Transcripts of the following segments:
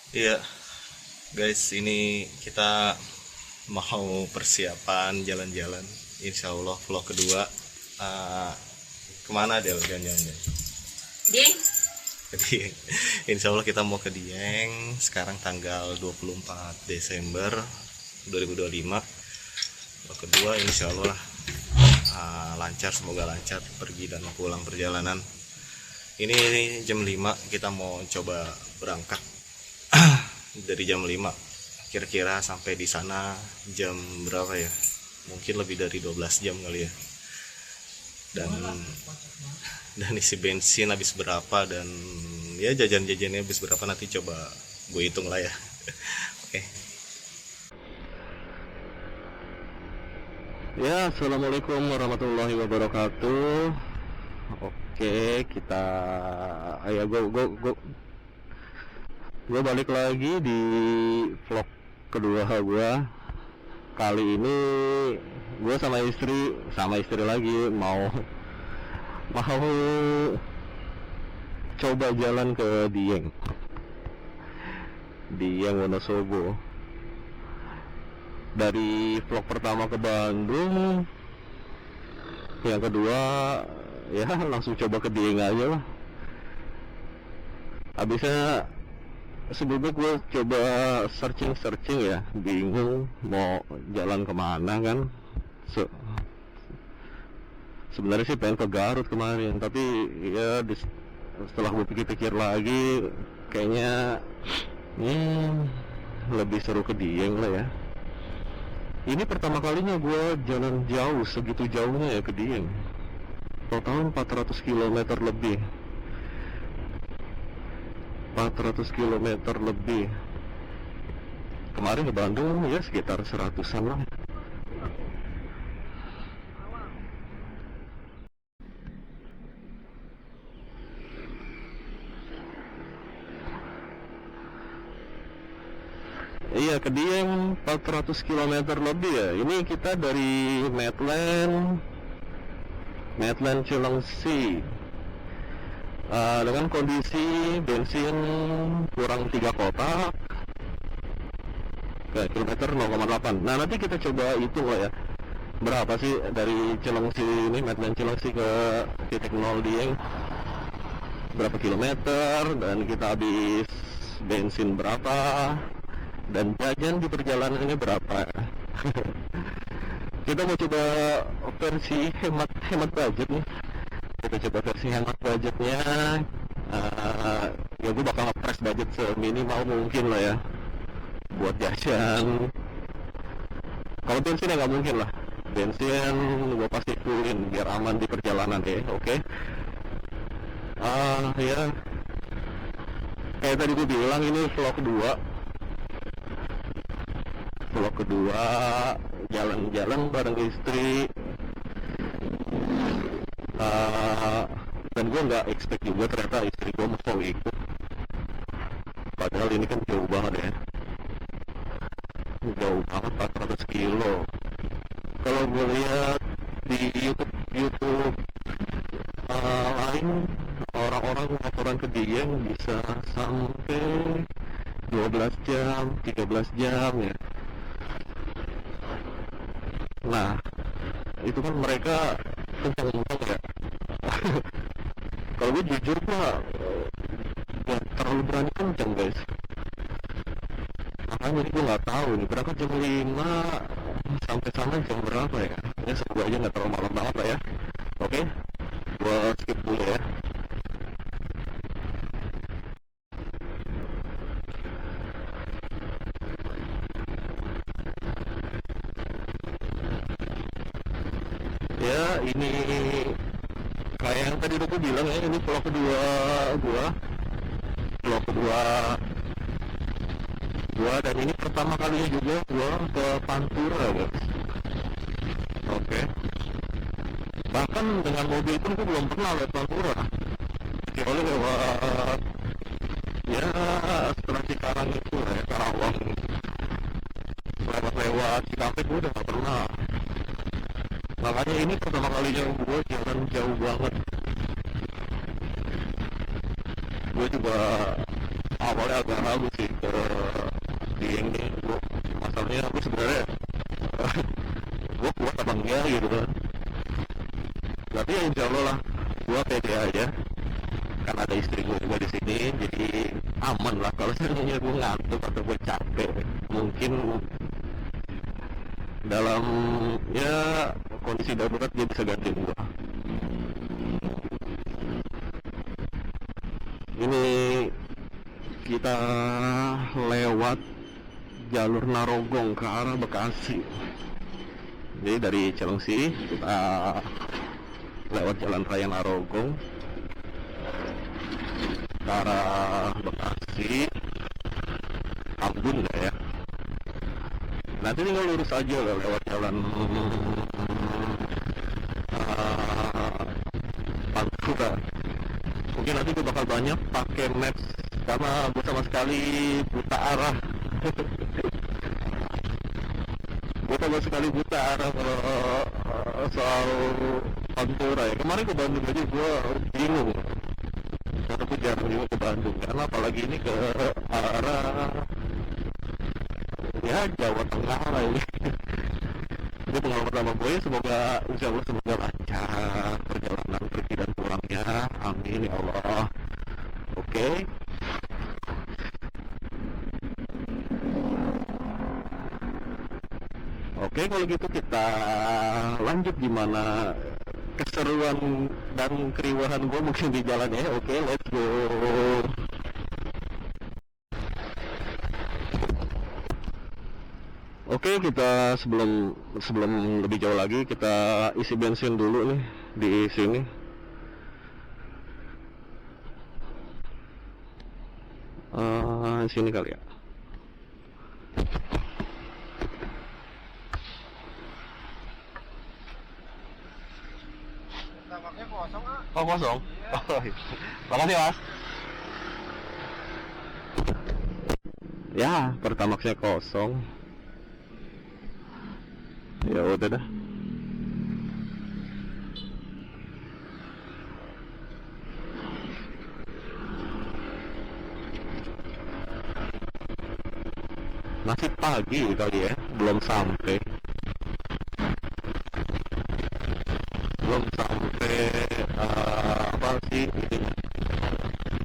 Iya, guys, ini kita mau persiapan jalan-jalan. Insya Allah vlog kedua. Eh, Kemana Del? Jalan-jalan. Ding, Ke Dieng. Insya Allah kita mau ke Dieng. Sekarang tanggal 24 Desember 2025. Vlog kedua, insya Allah lancar, semoga lancar pergi dan pulang perjalanan. Ini jam 5 kita mau coba berangkat dari jam 5, kira-kira sampai di sana jam berapa ya, mungkin lebih dari 12 jam kali ya. Dan isi bensin habis berapa, dan ya jajan-jajannya habis berapa, nanti coba gue hitung lah ya. Oke. Ya, assalamualaikum warahmatullahi wabarakatuh. Oke, kita ayo gue balik lagi di vlog kedua gue. Kali ini gue sama istri lagi mau coba jalan ke Dieng Wonosobo. Dari vlog pertama ke Bandung, yang kedua ya langsung coba ke Dieng aja lah. Habisnya sebelumnya gue coba searching ya, bingung mau jalan kemana kan. Sebenarnya sih pengen ke Garut kemarin, tapi ya setelah gue pikir-pikir lagi, kayaknya lebih seru ke Dieng lah ya. Ini pertama kalinya gue jalan jauh, segitu jauhnya ya ke Dieng. Total 400 km lebih. 400 km lebih. Kemarin ke Bandung ya sekitar 100-an lah. Iya, ke Dieng 400 km lebih ya. Ini kita dari Medland Cilengsi. Dengan kondisi bensin kurang 3 kotak ke kilometer 0,8. Nah, nanti kita coba hitung lah ya, berapa sih dari Cilengsi ini, Medland Cilengsi ke titik 0 Dieng, berapa kilometer, dan kita habis bensin berapa, dan jajan di perjalanan ini berapa. Kita mau coba versi hemat budget nih. Kita coba versi hemat budgetnya. Ya gue bakal nge-press budget seminimal mungkin lah ya buat jajan. Kalau bensin ya nggak mungkin lah, bensin gue pasti fullin biar aman di perjalanan ya. Oke. Ya kayak tadi gue bilang, ini vlog kedua jalan-jalan bareng istri. Dan gue nggak expect juga ternyata istri gue mau ikut, padahal ini kan jauh banget ya, jauh banget, 400 kilo. Kalau gue lihat di YouTube lain, orang-orang laporan ke Dieng bisa sampai 12 jam, 13 jam ya. Nah, itu kan mereka kencang-kencang ya. Kalau gue jujur mah gak terlalu berani kencang guys. Makanya gue nggak tahu nih, berangkat jam 5 sampai sana jam berapa ya. Ya semoga aja nggak terlalu malam banget lah ya. Oke, gue skip dulu ya. Ya ini kayak yang tadi udah gue bilang ya, ini vlog kedua gua vlog kedua gua dan ini pertama kalinya juga gua ke Pantura guys. Oke. Bahkan dengan mobil pun gue belum pernah lewat Pantura, kecuali lewat ya setelah Cikarang itu ya, Karawang, lewat Cikampek gue udah gak pernah. Makanya ini pertama kalinya gue jalan jauh banget. Gue juga awal awalnya agak ragu sih ke Dieng nih. Masalahnya aku sebenarnya gue kuat apa enggak gitu kan. Tapi ya insya Allah lah, gue pede aja. Kan ada istri gue juga di sini, jadi aman lah. Kalau seandainya gue ngantuk atau gue capek, mungkin dalam ya kondisi darurat dia bisa gantiin gue. Ini kita lewat jalur Narogong ke arah Bekasi. Jadi dari Cilengsi kita lewat jalan raya Narogong ke arah Bekasi, Ambon nggak ya? Nanti tinggal lurus aja lah lewat jalan Pantura. Mungkin nanti gue bakal banyak pakai maps karena gue sama sekali buta arah. Gue sama sekali buta arah kalau soal Pantura ya. Kemarin ke Bandung aja gue bingung. Karena gue jarang juga ke Bandung. Karena apalagi ini ke arah ya Jawa Tengah lah ini. Ini pengalaman pertama gue, semoga insya Allah semoga lancar perjalanan pergi dan pulangnya, amin ya Allah. Oke. Oke, kalau gitu kita lanjut gimana keseruan dan keriuhan gue mungkin di jalan ya. Oke, let's go. Oke, kita sebelum lebih jauh lagi kita isi bensin dulu nih di sini. Sini kali ya. Tampaknya kosong, ah. Oh, kosong. Iya. Oh, iya. Makasih, Mas. Ya, Pertamaxnya kosong. Ya udah dah. Masih pagi kali ya, belum sampai apa sih ini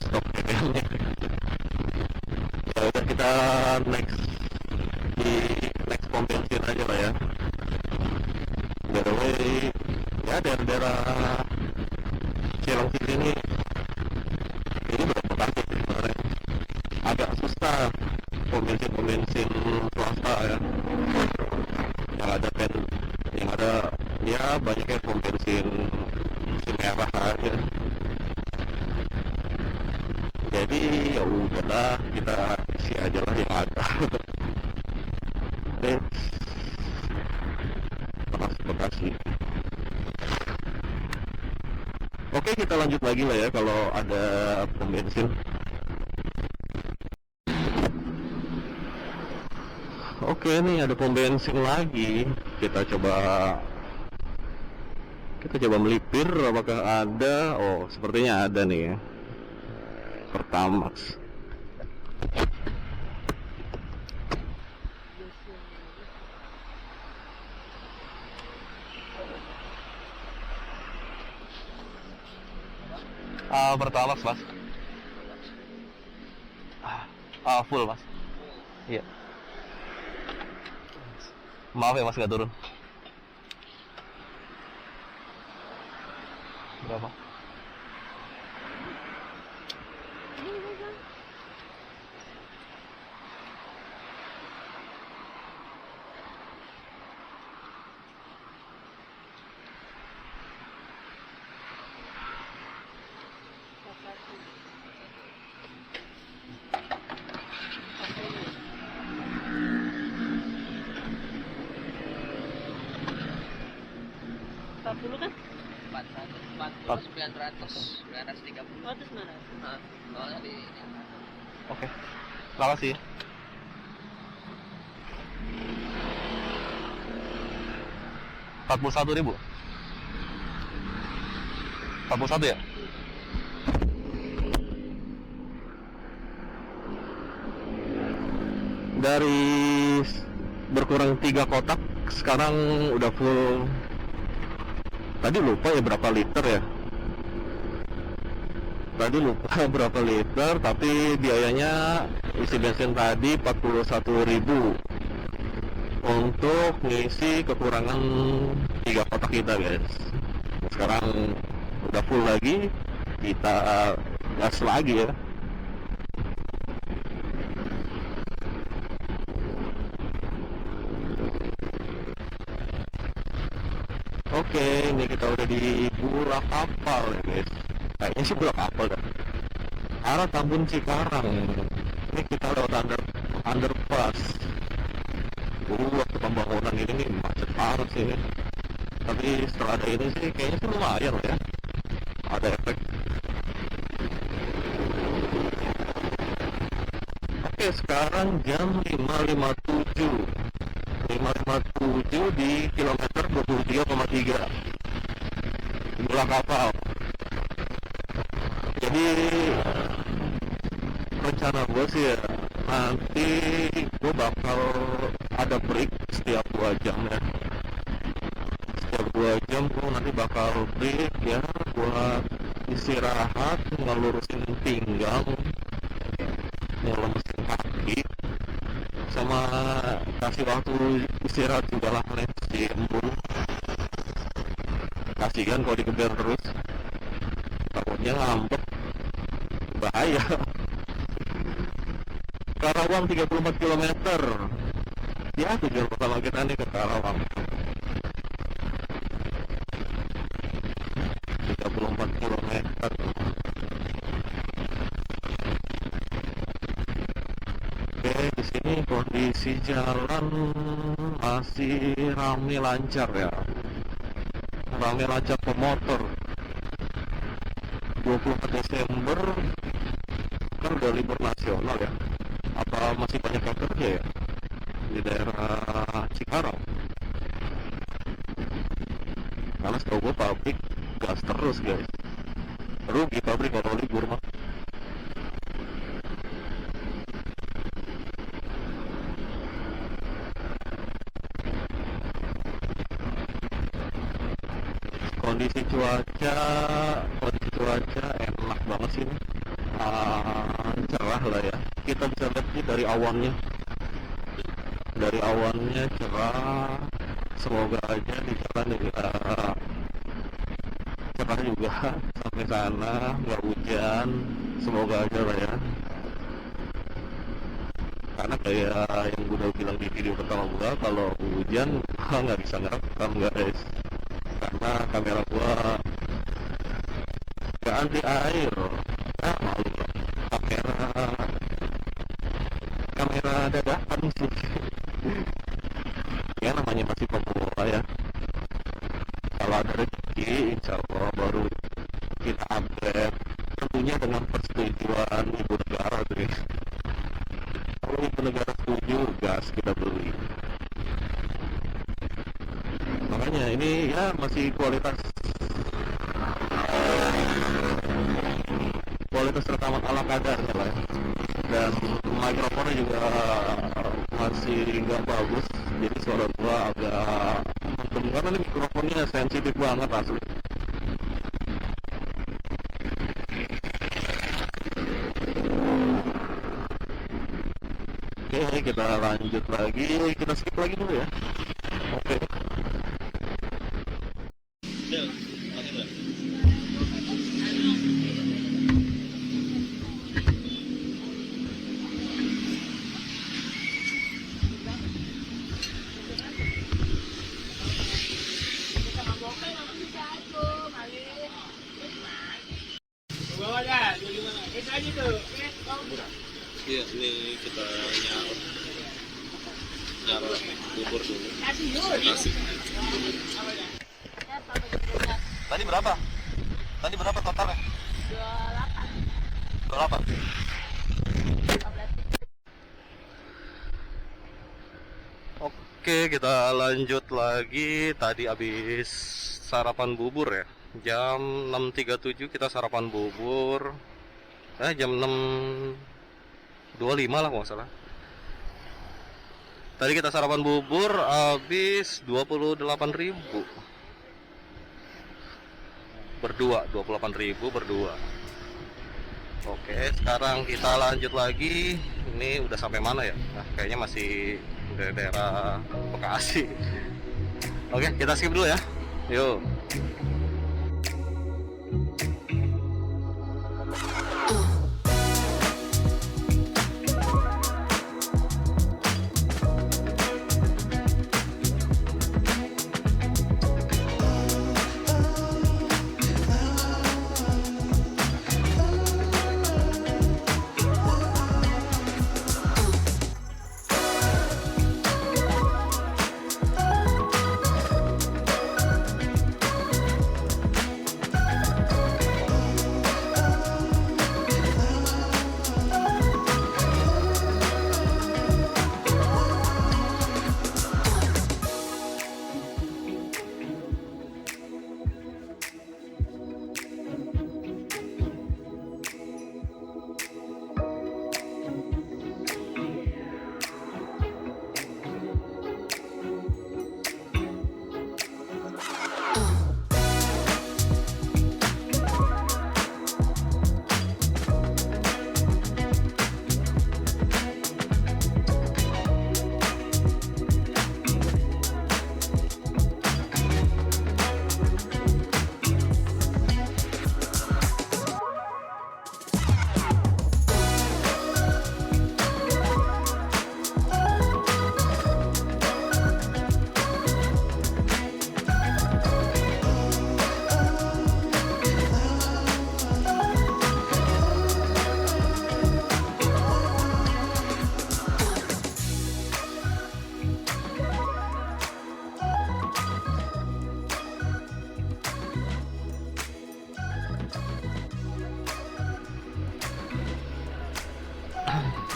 stop BBM-nya. Ya udah kita next di next pom bensin aja lah ya. By the way, ya daerah-daerah Cilengsi ini berapa kali sih kemarin agak susah pom bensin swasta ya, yang ada ya banyaknya pom bensin merah aja. Jadi ya udahlah, kita isi aja lah yang ada. Bekasi. Oke, kita lanjut lagi lah ya kalau ada pom bensin. Oke, nih ada pom bensin lagi. Kita coba melipir apakah ada. Oh, sepertinya ada nih ya. Pertamax. Pertamax, Mas. Full, Mas. Iya. Maaf ya, Mas, nggak turun. Berapa? Dulu kan? 440, 900, 930. Oh, itu 900. Nah, soalnya di Oke. Makasih. Rp41.000. 41 ya? dari berkurang 3 kotak sekarang udah full. Tadi lupa ya berapa liter ya. Tadi lupa berapa liter, tapi biayanya isi bensin tadi 41.000 untuk ngisi kekurangan 3 kotak kita, guys. Sekarang udah full lagi, kita gas lagi ya. Oke, ini kita udah di Bulak Kapal ya, guys. Kayaknya sih Bulak Kapal dah. Arah Tambun Cikarang. Ini kita lewat underpass. Waktu pembangunan ini nih macet parah sih ini. Tapi setelah ada ini sih kayaknya sih lumayan lah ya. Ada efek. Oke, sekarang jam 5.57. 5.57 di kilometer 23,3 Bulak Kapal. Jadi rencana gue sih ya, nanti gue bakal ada break setiap 2 jam ya. Setiap 2 jam gue nanti bakal break ya, buat istirahat, ngelurusin pinggang, ngelemesin kaki, sama kasih waktu istirahat juga lah si embun. Kasihan kalau dikejar terus, takutnya ngambek, bahaya. Karawang 34 km ya, tujuan pertama kita nih ke Karawang. 34 km. Oke, di sini kondisi jalan masih ramai lancar ya. Ramai lancar pemotor. 24 Desember kan udah libur nasional ya. Apa masih banyak yang kerja ya di daerah Cikarang? Karena setahu gue pabrik gas terus, guys. Rugi pabrik kalau libur mah. Kondisi cuaca enak banget sih ini. Cerah lah ya. Kita bisa lihat nih dari awannya cerah. Semoga aja di jalan juga cerah juga sampai sana, nggak hujan. Semoga aja lah ya. Karena kayak yang gue udah bilang di video pertama gue, kalau hujan gue nggak bisa ngerekam, guys. Karena kamera gue nggak anti air. Malu kamera dadakan sih. Ya namanya masih pemula ya. Kalau ada rezeki insya Allah baru kita update, tentunya dengan persetujuan ibu negara tuh. Kalau ibu negara setuju, gas kita beli. Makanya ini ya masih kualitas rekaman ala kadarnya lah ya. Dan mikrofonnya juga masih nggak bagus, jadi suara gua agak mendem karena ini mikrofonnya sensitif banget asli. Oke, kita lanjut lagi, kita skip lagi dulu ya. Oke. Iya, ini kita nyaruh bubur dulu. Kasih. Tadi berapa? Tadi berapa totalnya? 28. Oke, kita lanjut lagi. Tadi habis sarapan bubur ya. Jam 6.37 kita sarapan bubur. Jam 6.25 lah kalau nggak salah. Tadi kita sarapan bubur habis 28.000 berdua, 28.000 berdua. Oke, sekarang kita lanjut lagi. Ini udah sampai mana ya? Nah, kayaknya masih daerah Bekasi. Oke, kita skip dulu ya. Yuk.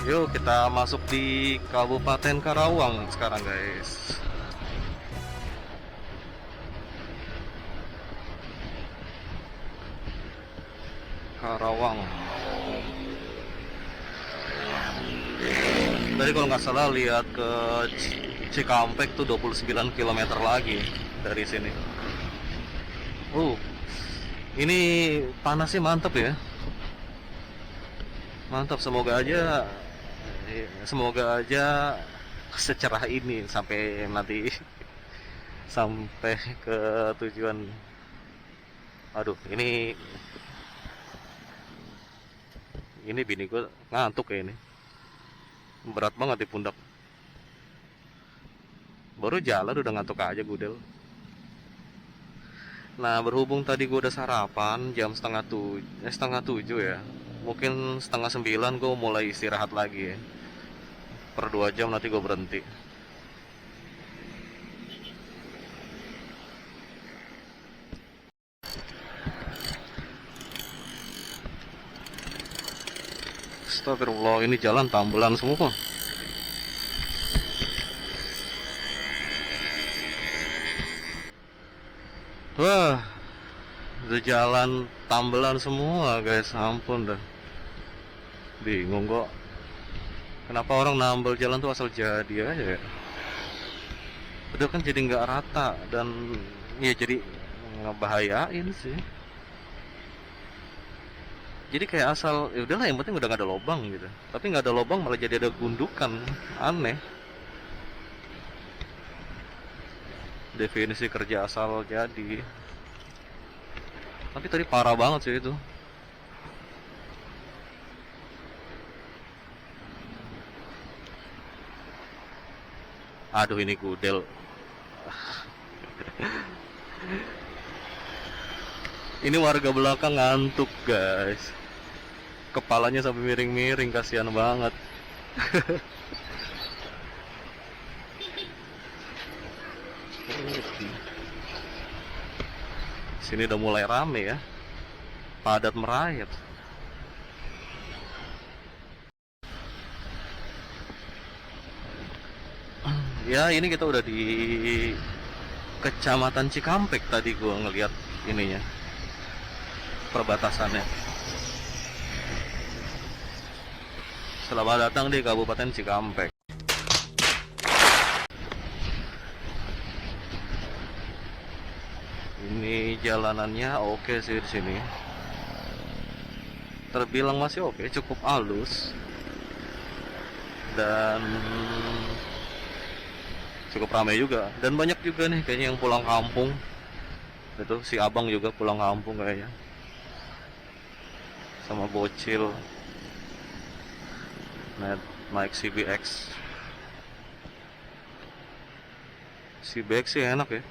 Yuk kita masuk di Kabupaten Karawang sekarang guys. Karawang. Tadi kalau nggak salah lihat ke Cikampek tuh 29 km lagi dari sini. Ini panasnya mantap ya. Mantap, semoga aja secerah ini sampai nanti sampai ke tujuan. Aduh, ini bini gue ngantuk kayak ini. Berat banget di pundak. Baru jalan udah ngantuk aja gudel. Nah, berhubung tadi gue udah sarapan jam setengah tujuh ya. Mungkin setengah 9 gue mulai istirahat lagi ya. Per 2 jam nanti gue berhenti. Astagfirullah, ini jalan tambelan semua. Wah, udah jalan tambelan semua guys, ampun dah. Bingung kok. Kenapa orang nambel jalan tuh asal jadi aja ya. Udah kan jadi nggak rata dan ya jadi ngebahayain sih. Jadi kayak asal ya udahlah, yang penting udah nggak ada lubang gitu. Tapi nggak ada lubang malah jadi ada gundukan, aneh. Definisi kerja asal jadi. Tapi tadi parah banget sih itu. Aduh, ini gudel. Ini warga belakang ngantuk guys. Kepalanya sampai miring-miring, kasihan banget. Sini udah mulai rame ya, padat merayap. Ya, ini kita udah di Kecamatan Cikampek. Tadi gua ngeliat ininya, perbatasannya. Selamat datang di Kabupaten Cikampek. Ini jalanannya oke sih di sini. Terbilang masih oke, cukup halus dan cukup ramai juga. Dan banyak juga nih kayaknya yang pulang kampung. Itu si abang juga pulang kampung kayaknya. Sama bocil. Naik CBX. CBX sih enak ya.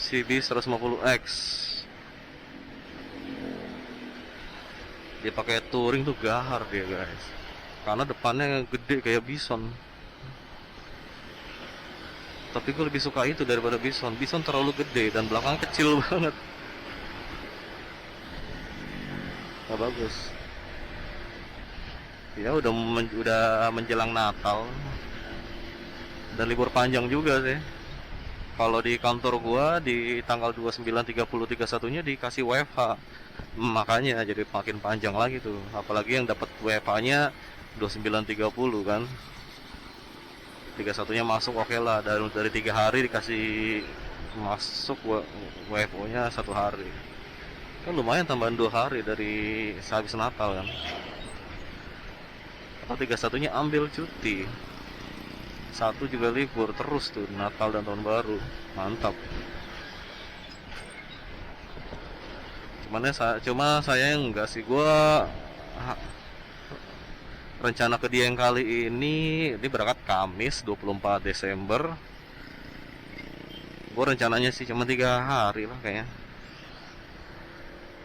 CB 150X. Dia pakai touring tuh gahar dia guys. Karena depannya gede kayak Bison. Tapi gue lebih suka itu daripada Bison. Bison terlalu gede dan belakangnya kecil banget. Gak bagus. Ya udah menjelang Natal dan libur panjang juga sih. Kalau di kantor gua di tanggal 29, 30, 31-nya dikasih WFH. Makanya jadi makin panjang lagi tuh. Apalagi yang dapat WFH-nya 29, 30 kan. 31-nya masuk oke lah. Dari 3 hari dikasih masuk WFO-nya 1 hari. Kan lumayan tambahan 2 hari dari sehabis Natal kan. Atau 31-nya ambil cuti. 1 juga libur terus tuh Natal dan Tahun Baru. Mantap. Cuma saya enggak sih, gua rencana ke Dieng kali ini berangkat Kamis 24 Desember. Gua rencananya sih cuma 3 hari lah kayaknya.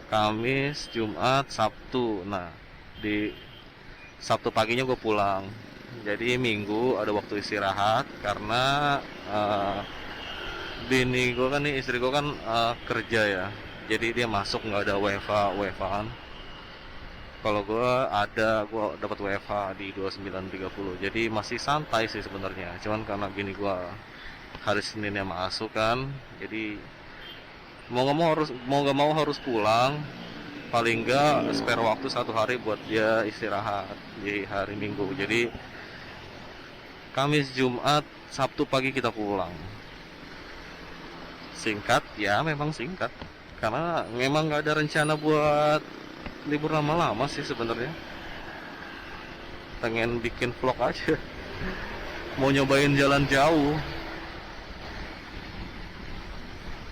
Kamis, Jumat, Sabtu. Nah, di Sabtu paginya gue pulang. Jadi Minggu ada waktu istirahat karena bini gue kan nih, istri gue kan kerja ya. Jadi dia masuk nggak ada WFH-an. Kalau gue dapat WFH di 29.30. Jadi masih santai sih sebenarnya. Cuman karena bini gue hari Seninnya masuk kan, jadi mau nggak mau harus pulang. Paling nggak spare waktu 1 hari buat dia istirahat di hari Minggu. Jadi Kamis, Jumat, Sabtu pagi kita pulang. Singkat ya, memang singkat karena memang nggak ada rencana buat libur lama-lama sih sebenarnya. Pengen bikin vlog aja. Mau nyobain jalan jauh.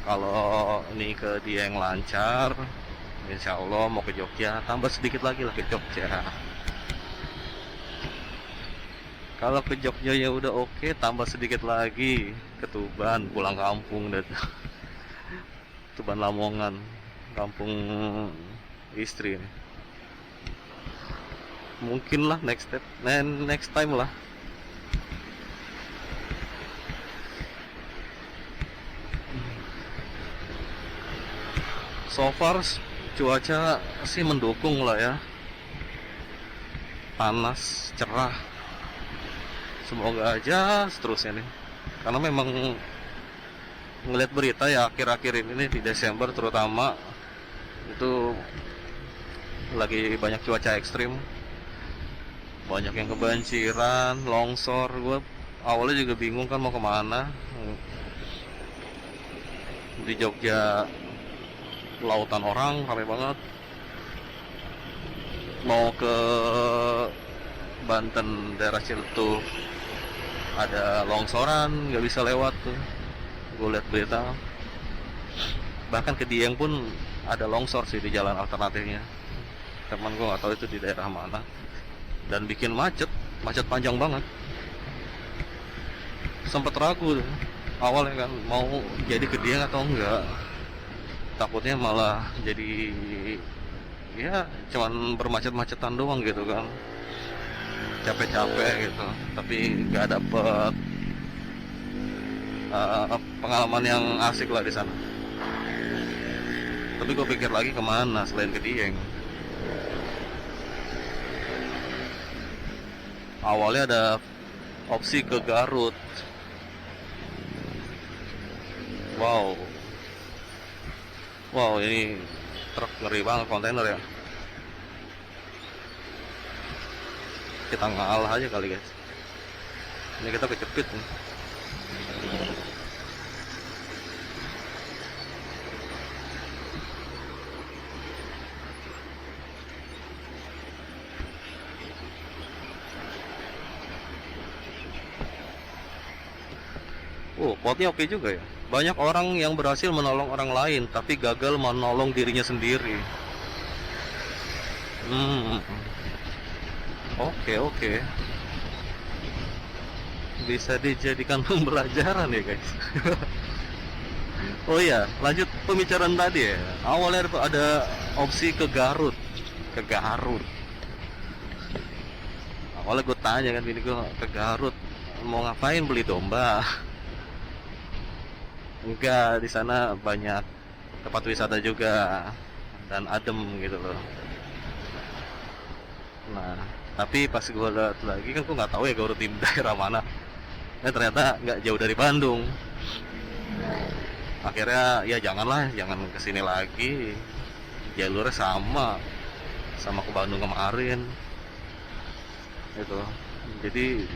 Kalau ini ke Dieng lancar, insya Allah mau ke Jogja, tambah sedikit lagi lah ke Jogja. Kalau ke Jogja ya udah oke, tambah sedikit lagi ke Tuban, pulang kampung dan Tuban Lamongan, kampung istri. Mungkin lah next time lah. So far cuaca sih mendukung lah ya, panas, cerah. Semoga aja seterusnya nih, karena memang ngeliat berita ya akhir-akhir ini di Desember terutama itu lagi banyak cuaca ekstrim, banyak yang kebanjiran, longsor. Gue awalnya juga bingung kan mau kemana. Di Jogja lautan orang ramai banget, mau ke Banten daerah Ciletuh ada longsoran, nggak bisa lewat tuh. Gue lihat berita, bahkan ke Dieng pun ada longsor sih di jalan alternatifnya. Teman gue nggak tahu itu di daerah mana, dan bikin macet panjang banget. Sempet ragu tuh awalnya kan mau jadi ke Dieng atau enggak, takutnya malah jadi ya cuman bermacet-macetan doang gitu kan, capek-capek gitu, tapi nggak dapet pengalaman yang asik lah di sana. Tapi gue pikir lagi kemana selain ke Dieng. Awalnya ada opsi ke Garut. Wow, ini truk ngeri banget, kontainer ya. Kita ngalah aja kali guys. Ini kita kecepit nih. Oh, quote-nya oke juga ya. Banyak orang yang berhasil menolong orang lain, tapi gagal menolong dirinya sendiri. Hmm, oke. Bisa dijadikan pembelajaran ya guys. Oh iya, lanjut pembicaraan tadi ya. Awalnya ada opsi ke Garut. Awalnya gue tanya kan bini gue, ke Garut mau ngapain, beli domba? Enggak, di sana banyak tempat wisata juga dan adem gitu loh. Nah, tapi pas gue lihat lagi kan gue nggak tahu ya Garut di daerah mana. Ternyata nggak jauh dari Bandung. Akhirnya ya jangan kesini lagi. Jalurnya sama ke Bandung kemarin. Itu. Jadi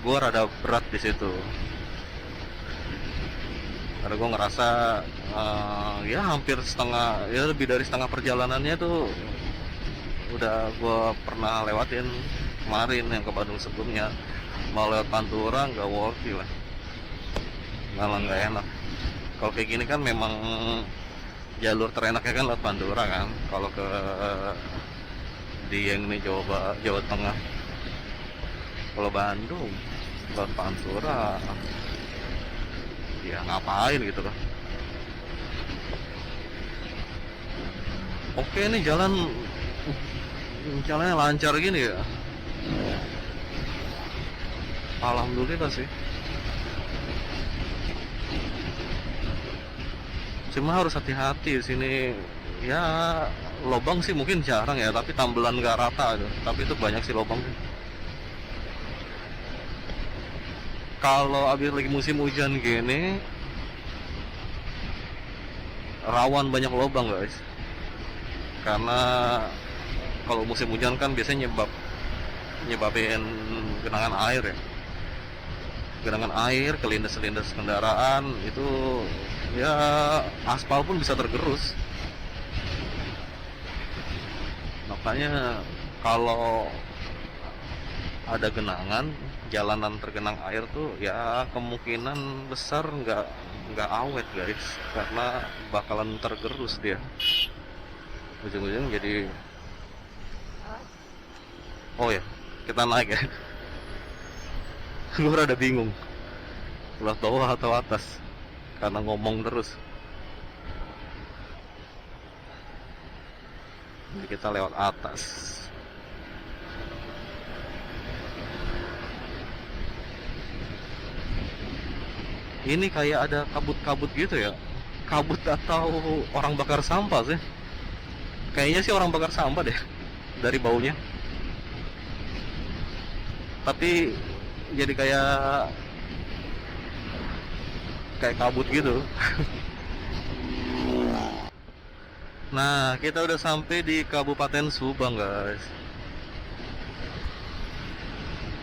gue rada berat di situ. Karena gue ngerasa ya hampir setengah, ya lebih dari setengah perjalanannya tuh udah gue pernah lewatin kemarin yang ke Bandung sebelumnya. Mau lewat Pantura nggak worthy lah, malah nggak enak. Kalau kayak gini kan memang jalur terenaknya kan lewat Pantura kan. Kalau ke Dieng nih Jawa Tengah, kalau Bandung lewat Pantura ya ngapain gitu loh. Oke, nih jalannya lancar gini ya, alhamdulillah sih. Cuma harus hati-hati di sini ya. Lobang sih mungkin jarang ya, tapi tambelan gak rata gitu. Tapi itu banyak sih lobang. Kalau habis lagi musim hujan gini rawan banyak lobang guys, karena kalau musim hujan kan biasanya nyebabin genangan air ya. Genangan air, kelindes-kelindes kendaraan itu ya, aspal pun bisa tergerus. Makanya kalau ada genangan, jalanan tergenang air tuh ya kemungkinan besar nggak awet guys, karena bakalan tergerus dia. Ujung-ujung jadi, oh ya kita naik ya. Gue rada bingung lewat bawah atau atas karena ngomong terus. Jadi kita lewat atas. Ini kayak ada kabut-kabut gitu ya. Kabut atau orang bakar sampah sih. Kayaknya sih orang bakar sampah deh dari baunya. Tapi jadi kayak kabut gitu. Nah, kita udah sampai di Kabupaten Subang guys.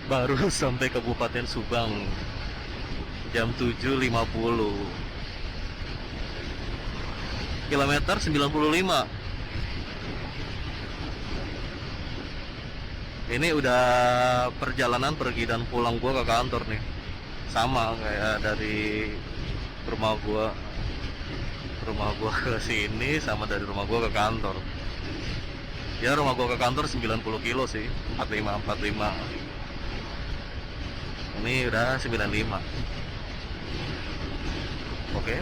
Baru sampai Kabupaten Subang jam 7.50, kilometer 95. Ini udah perjalanan pergi dan pulang gua ke kantor nih, sama kayak dari rumah gua ke sini sama dari rumah gua ke kantor. Ya rumah gua ke kantor 90 kilo sih, 45. Ini udah 95. Oke.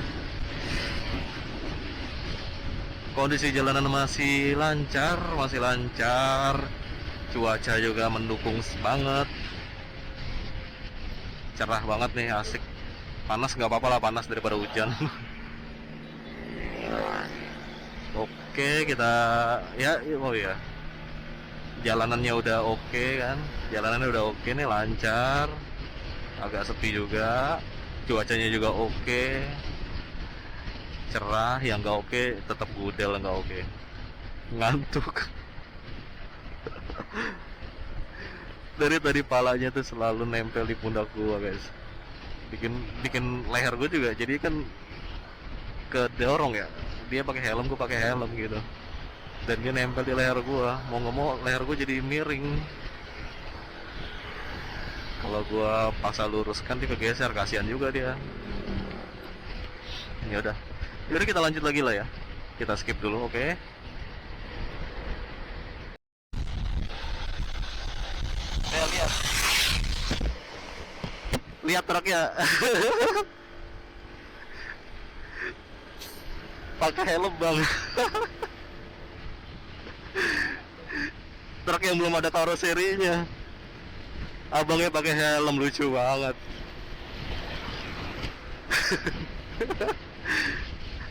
Kondisi jalanan masih lancar. Cuaca juga mendukung banget. Cerah banget nih, asik. Panas nggak apa-apa lah, panas daripada hujan. Oke, kita oh ya. Jalanannya udah oke kan? Jalanannya udah oke nih, lancar. Agak sepi juga. Cuacanya juga oke, cerah. Yang nggak oke tetap gudel, nggak oke, ngantuk. Dari tadi palanya tuh selalu nempel di pundak gua guys. bikin leher gue juga jadi kan kedorong ya. Dia pakai helm, gue pakai helm gitu, dan dia nempel di leher gue. Mau nggak mau leher gue jadi miring. Kalau gue paksa luruskan dia kegeser, kasihan juga dia. Ya udah, yaudah kita lanjut lagi lah ya. Kita skip dulu, oke? Lihat, lihat truknya. Pakai helm bang. Truk yang belum ada karoserinya, abangnya pakai helm, lucu banget.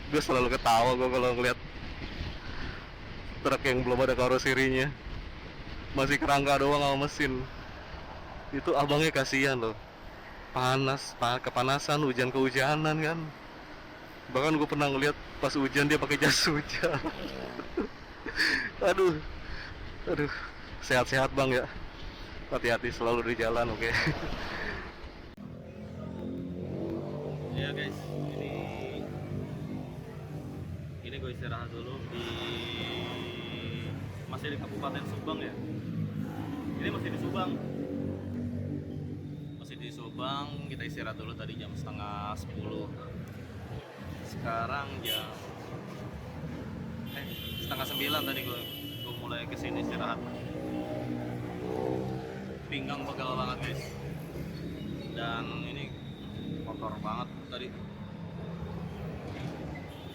Gue selalu ketawa gue kalau ngeliat truk yang belum ada karoserinya, masih kerangka doang sama mesin. Itu abangnya kasihan loh, kepanasan, hujan kehujanan kan. Bahkan gue pernah ngeliat pas hujan dia pakai jas hujan. aduh sehat-sehat bang ya, hati-hati selalu di jalan, oke? Ya guys, ini gue istirahat dulu masih di Kabupaten Subang ya. Ini masih di Subang, kita istirahat dulu tadi jam setengah 10. Sekarang jam setengah 9 tadi gue mulai kesini istirahat. Pinggang pegal banget guys, dan ini kotor banget tadi.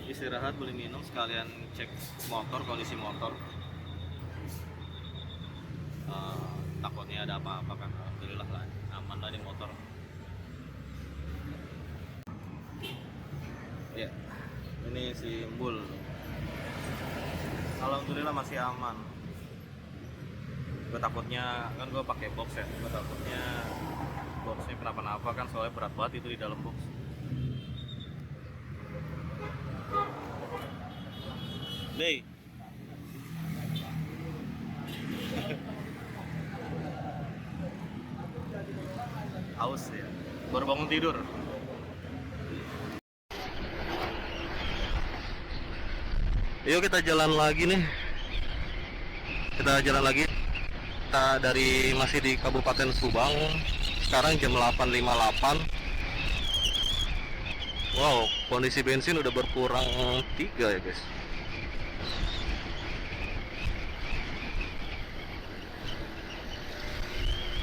Istirahat, beli minum, sekalian cek motor, kondisi motor. Takutnya ada apa-apa kan. Alhamdulillah lah, aman lah di motor. Ya, ini si Embul. Alhamdulillah masih aman. Gue takutnya kan gue pakai box ya, gue takutnya boxnya kenapa-napa kan, soalnya berat banget itu di dalam box. Dey. Aus ya, baru bangun tidur. Yuk kita jalan lagi nih. Kita jalan lagi. Kita masih di Kabupaten Subang. Sekarang jam 8.58. Wow, kondisi bensin udah berkurang 3 ya guys.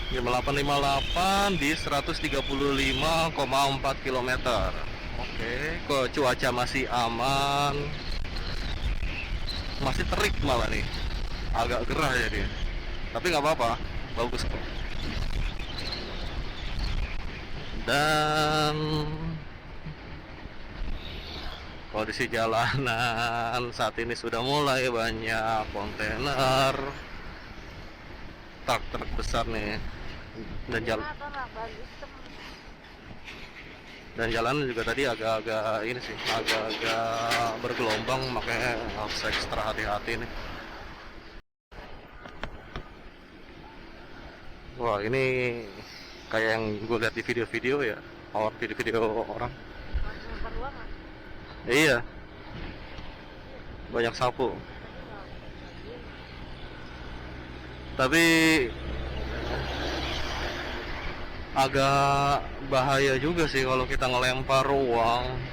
Jam 8.58 di 135,4 km. Oke, kok cuaca masih aman. Masih terik malah nih. Agak gerah ya dia. Tapi nggak apa-apa, bagus kok. Dan kondisi jalanan saat ini sudah mulai banyak kontainer, truk-truk besar nih, dan jalan juga tadi agak-agak ini sih, agak-agak bergelombang, makanya harus ekstra hati-hati nih. Wah, ini kayak yang gue lihat di video-video ya, video-video orang. Iya, banyak sapu. Tapi agak bahaya juga sih kalau kita ngelempar uang.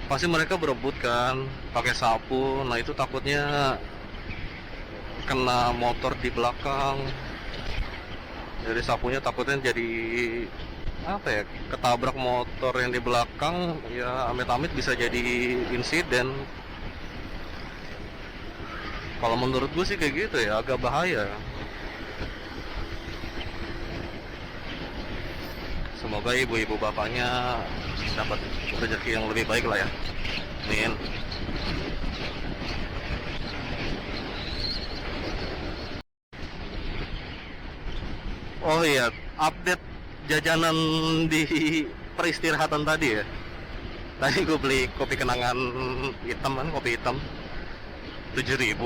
Pasti mereka berebut kan, pakai sapu. Nah itu takutnya kena motor di belakang. Jadi sapunya takutnya jadi apa ya, ketabrak motor yang di belakang, ya amit-amit bisa jadi insiden. Kalau menurut gue sih kayak gitu ya, agak bahaya. Semoga ibu-ibu bapaknya dapat rezeki yang lebih baik lah ya. Amin. Oh iya, update jajanan di peristirahatan tadi ya. Tadi gue beli kopi kenangan hitam kan, kopi hitam 7.000.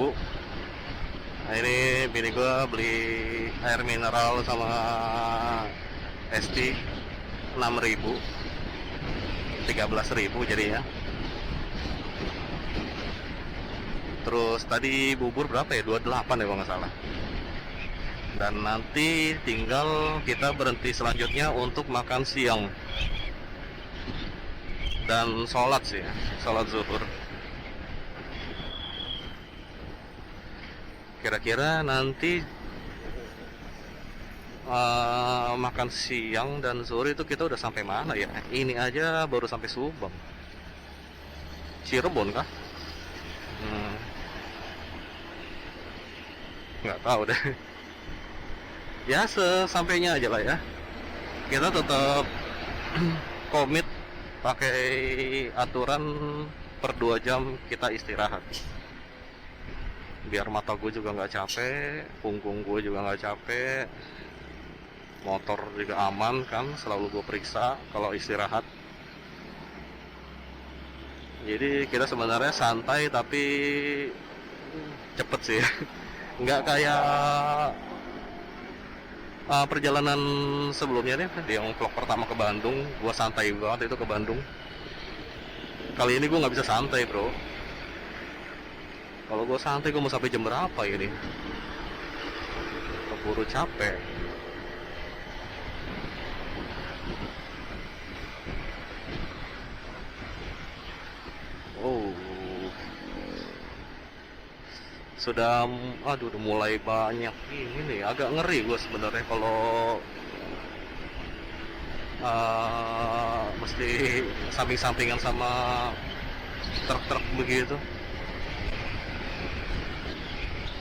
Nah ini bini gue beli air mineral sama es tea 6.000, 13.000 jadinya. Terus tadi bubur berapa ya? 28 ya kalau nggak salah. Dan nanti tinggal kita berhenti selanjutnya untuk makan siang dan sholat sih, sholat zuhur. Kira-kira nanti makan siang dan zuhur itu kita udah sampai mana ya? Ini aja baru sampai Subang, Cirebon kah? Nggak tahu deh. Ya sesampainya aja lah ya. Kita tetap komit pakai aturan per 2 jam kita istirahat. Biar mata gue juga nggak capek, punggung gue juga nggak capek, motor juga aman kan, selalu gue periksa kalau istirahat. Jadi kita sebenarnya santai tapi cepet sih. Nggak kayak perjalanan sebelumnya nih, yang vlog pertama ke Bandung, gua santai banget itu ke Bandung. Kali ini gua nggak bisa santai bro. Kalau gua santai gua mau sampai jam berapa ini? Keburu capek. Oh, sudah, aduh udah mulai banyak ini nih, agak ngeri gue sebenarnya kalau mesti samping-sampingan sama truk-truk begitu.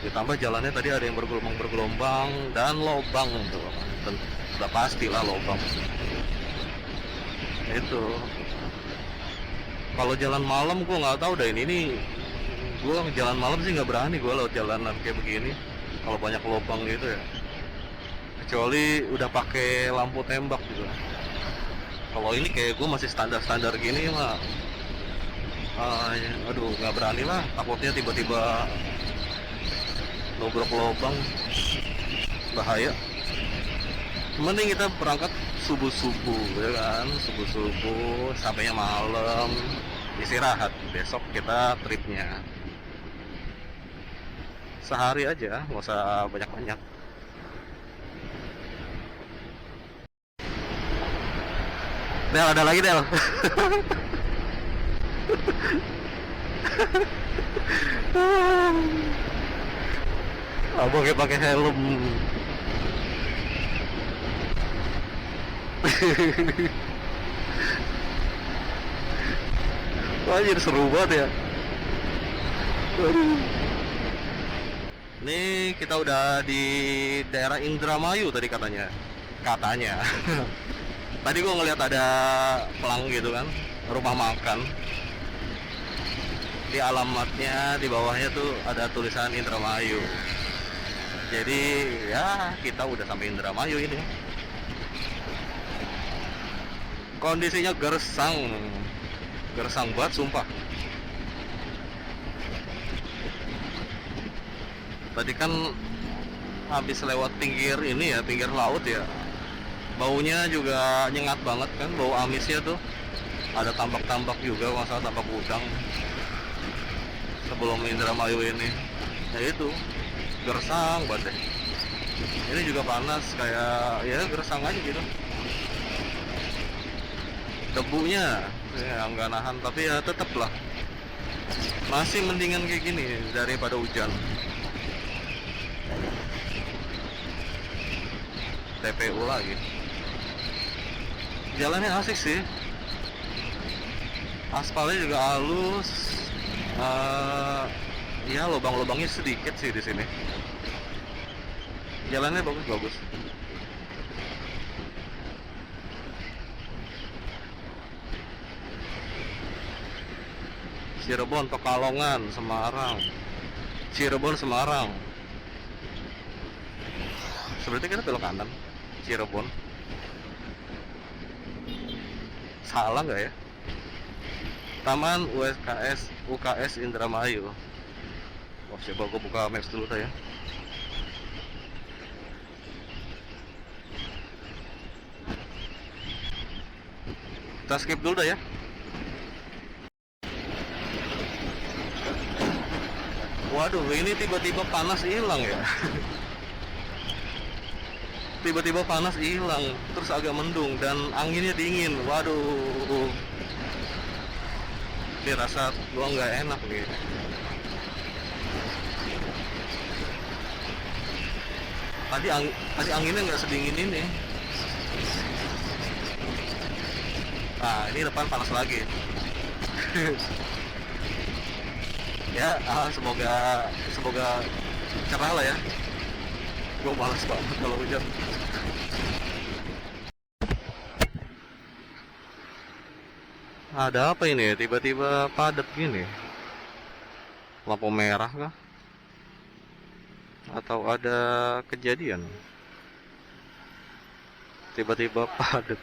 Ditambah jalannya tadi ada yang bergelombang-bergelombang dan lobang tuh, udah pastilah lobang. Itu kalau jalan malam gue nggak tahu dah ini gue jalan malam sih nggak berani gue lewat jalanan kayak begini kalau banyak lubang gitu ya, kecuali udah pakai lampu tembak juga. Kalau ini kayak gue masih standar gini mah aduh nggak berani lah, takutnya tiba-tiba nobrok lubang, bahaya. Mending kita berangkat subuh-subuh ya kan, subuh-subuh sampainya malam, istirahat, besok kita tripnya sehari aja, nggak usah banyak-banyak. Del, ada lagi Del. Abang kayak pakai helm. Anjir seru banget ya. Nih kita udah di daerah Indramayu tadi katanya. Tadi gua ngeliat ada pelang gitu kan, rumah makan. Di alamatnya di bawahnya tuh ada tulisan Indramayu. Jadi ya kita udah sampai Indramayu ini. Kondisinya gersang banget sumpah. Tadi kan habis lewat pinggir ini ya, pinggir laut ya, baunya juga nyengat banget kan, bau amisnya tuh. Ada tambak-tambak juga, masalah tambak udang sebelum Indramayu ini. Ya itu gersang banget deh. Ini juga panas, kayak ya gersang aja gitu. Debunya ya nggak nahan, tapi ya tetep lah, masih mendingan kayak gini daripada hujan. TPU lagi. Jalannya asik sih, aspalnya juga halus. Ya lubang-lubangnya sedikit sih di sini. Jalannya bagus. Cirebon, Pekalongan, Semarang. Cirebon, Semarang. Sebenarnya kita belok kanan. Cirebon. Salah nggak ya? Taman UKS Indramayu. Oh, coba gue buka maps dulu ya. Kita skip dulu dah ya. Waduh, ini tiba-tiba panas hilang ya. Tiba-tiba panas hilang, terus agak mendung dan anginnya dingin. Waduh, ini rasa gua nggak enak nih. Tadi anginnya nggak sedingin ini. Nah, ini depan panas lagi. Ya, semoga cerah lah ya. Gue malas banget kalau hujan. Ada apa ini? Tiba-tiba padat gini. Lampu merah kah? Atau ada kejadian? Tiba-tiba padat.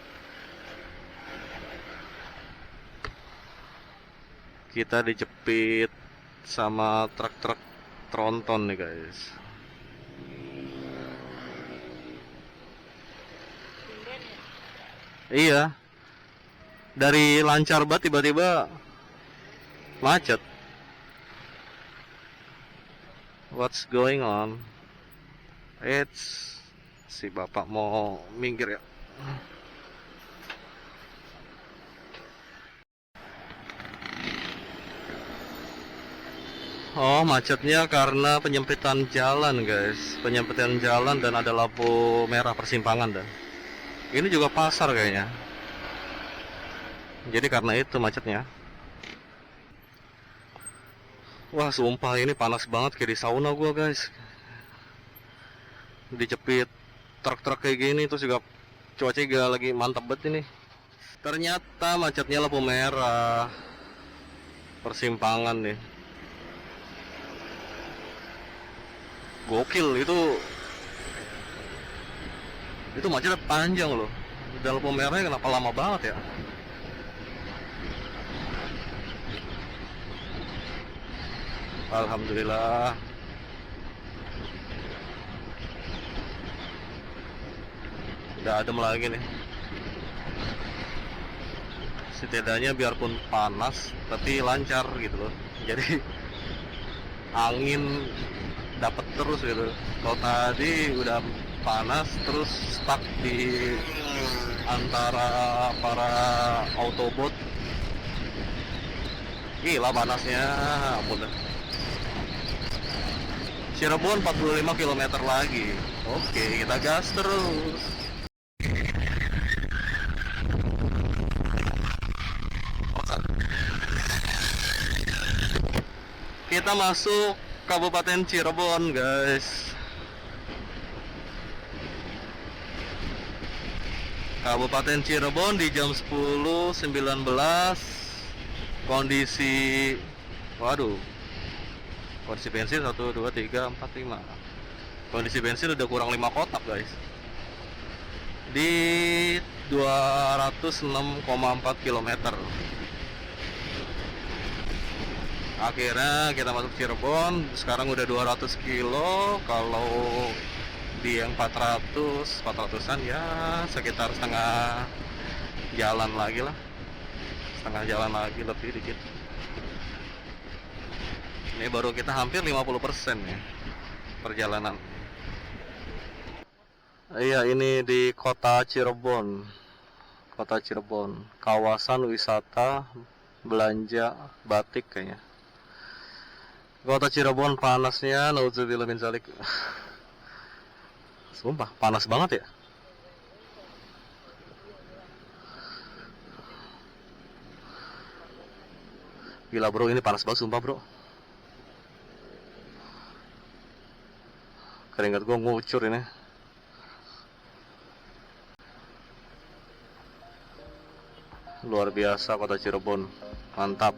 Kita dijepit sama truk-truk tronton nih guys. Iya, dari lancar banget tiba-tiba macet. What's going on? Si bapak mau minggir ya. Oh, macetnya karena penyempitan jalan guys. Penyempitan jalan dan ada lampu merah persimpangan dan ini juga pasar kayaknya. Jadi karena itu macetnya. Wah, sumpah ini panas banget kayak di sauna gua guys. Dijepit truk-truk kayak gini terus juga cuaca juga lagi mantap banget ini. Ternyata macetnya lampu merah persimpangan nih. Gokil itu macetnya panjang loh. Dan lampu merahnya kenapa lama banget ya? Alhamdulillah. Udah adem lagi nih. Setidaknya biarpun panas tapi lancar gitu loh. Jadi angin dapat terus gitu. Kalau tadi udah panas terus stuck di antara para Autobot. Gila panasnya, ampun dah. Cirebon 45 km lagi. Oke, kita gas terus. Kita masuk Kabupaten Cirebon, guys. Kabupaten Cirebon di jam 10.19. Kondisi kondisi bensin 1, 2, 3, 4, 5. Kondisi bensin udah kurang 5 kotak, guys. Di 206,4 km. Akhirnya kita masuk Cirebon. Sekarang udah 200 kilo. Kalau di yang 400-an ya sekitar setengah jalan lagi lah. Setengah jalan lagi lebih dikit. Ini baru kita hampir 50% ya perjalanan. Iya, ini di kota Cirebon. Kota Cirebon, kawasan wisata belanja batik kayaknya. Kota Cirebon panasnya nauzubillah min zalik. Sumpah panas banget ya. Gila bro, ini panas banget sumpah bro. Keringat gua ngucur ini. Luar biasa kota Cirebon. Mantap.